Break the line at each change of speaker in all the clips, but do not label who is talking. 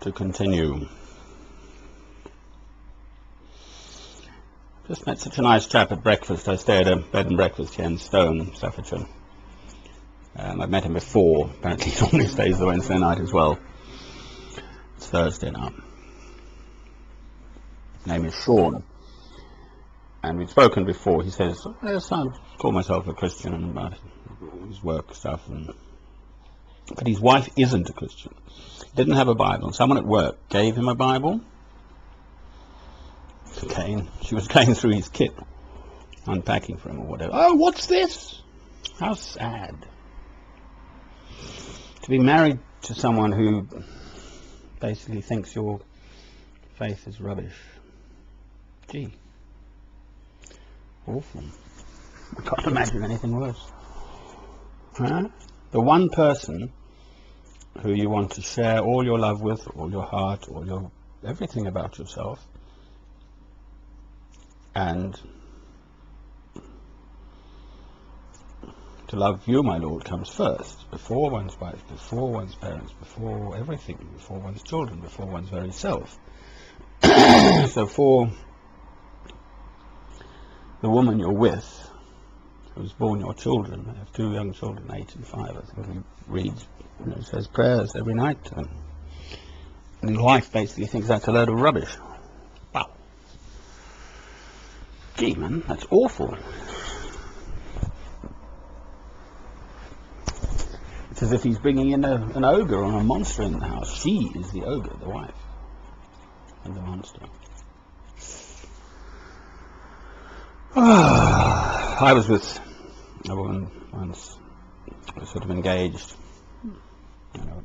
to continue. Just met such a nice chap at breakfast. I stay at a bed and breakfast here in Stone, Staffordshire. I've met him before. Apparently he normally stays the Wednesday night as well. It's Thursday now. His name is Sean. And we'd spoken before. He says, yes, I call myself a Christian and about his work stuff. But his wife isn't a Christian. He didn't have a Bible. Someone at work gave him a Bible. Okay, she was going through his kit, unpacking for him or whatever. Oh, what's this? How sad. To be married to someone who basically thinks your faith is rubbish. Gee. Awful. I can't imagine anything worse. Huh? The one person who you want to share all your love with, all your heart, all your everything about yourself, and to love you, my Lord, comes first, before one's wife, before one's parents, before everything, before one's children, before one's very self. So for the woman you're with, who's born your children, I have 2 young children, 8 and 5, I think he reads, says prayers every night, and his wife basically thinks that's a load of rubbish. Wow. Gee, man, that's awful. It's as if he's bringing in an ogre or a monster in the house. She is the ogre, the wife, and the monster. I was with a woman once. I was sort of engaged. You know.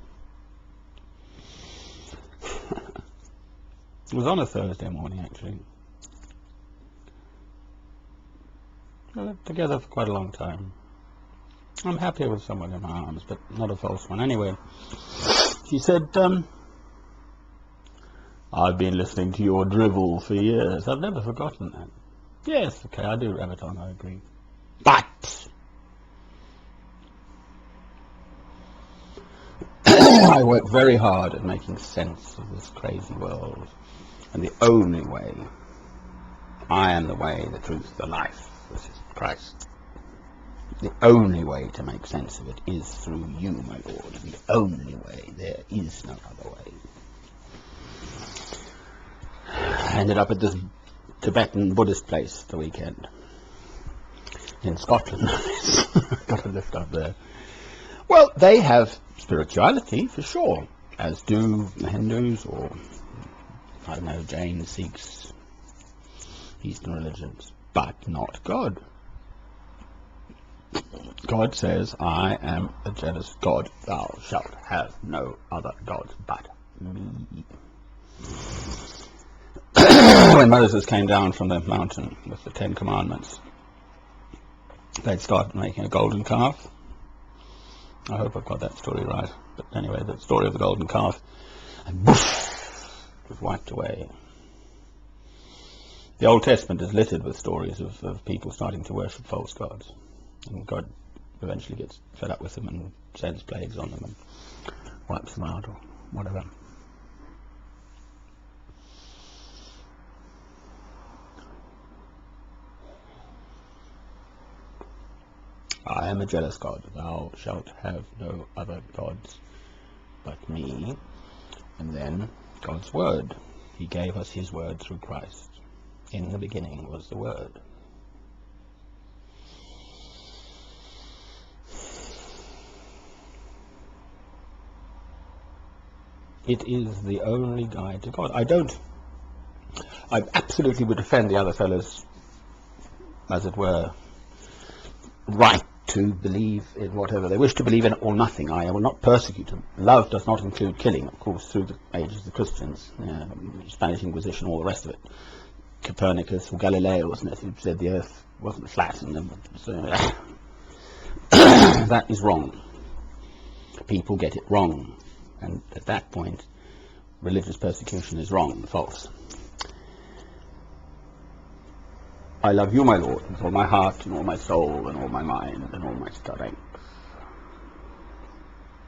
It was on a Thursday morning, actually. We lived together for quite a long time. I'm happier with someone in my arms, but not a false one. Anyway, she said, I've been listening to your drivel for years. I've never forgotten that. Yes, okay, I do, Rabaton, I agree. But I work very hard at making sense of this crazy world. And the only way, I am the way, the truth, the life, this is Christ. The only way to make sense of it is through you, my Lord. The only way. There is no other way. I ended up at this Tibetan Buddhist place the weekend. In Scotland. Got a lift up there. Well, they have spirituality, for sure. As do the Hindus or, I don't know, Jains, Sikhs, Eastern religions. But not God. God says, I am a jealous God. Thou shalt have no other gods but me. When Moses came down from the mountain with the 10 Commandments, they'd started making a golden calf. I hope I've got that story right. But anyway, the story of the golden calf, and poof, it was wiped away. The Old Testament is littered with stories of people starting to worship false gods. And God eventually gets fed up with them and sends plagues on them and wipes them out or whatever. I am a jealous God. Thou shalt have no other gods but me. And then God's word. He gave us his word through Christ. In the beginning was the word. It is the only guide to God. I absolutely would defend the other fellows, as it were, right to believe in whatever they wish to believe in or nothing. I will not persecute them. Love does not include killing, of course, through the ages of the Christians, Spanish Inquisition, all the rest of it. Copernicus or Galileo, wasn't it, who said the earth wasn't flat, and that is wrong. People get it wrong. And at that point, religious persecution is wrong and false. I love you, my Lord, with all my heart and all my soul and all my mind and all my strength.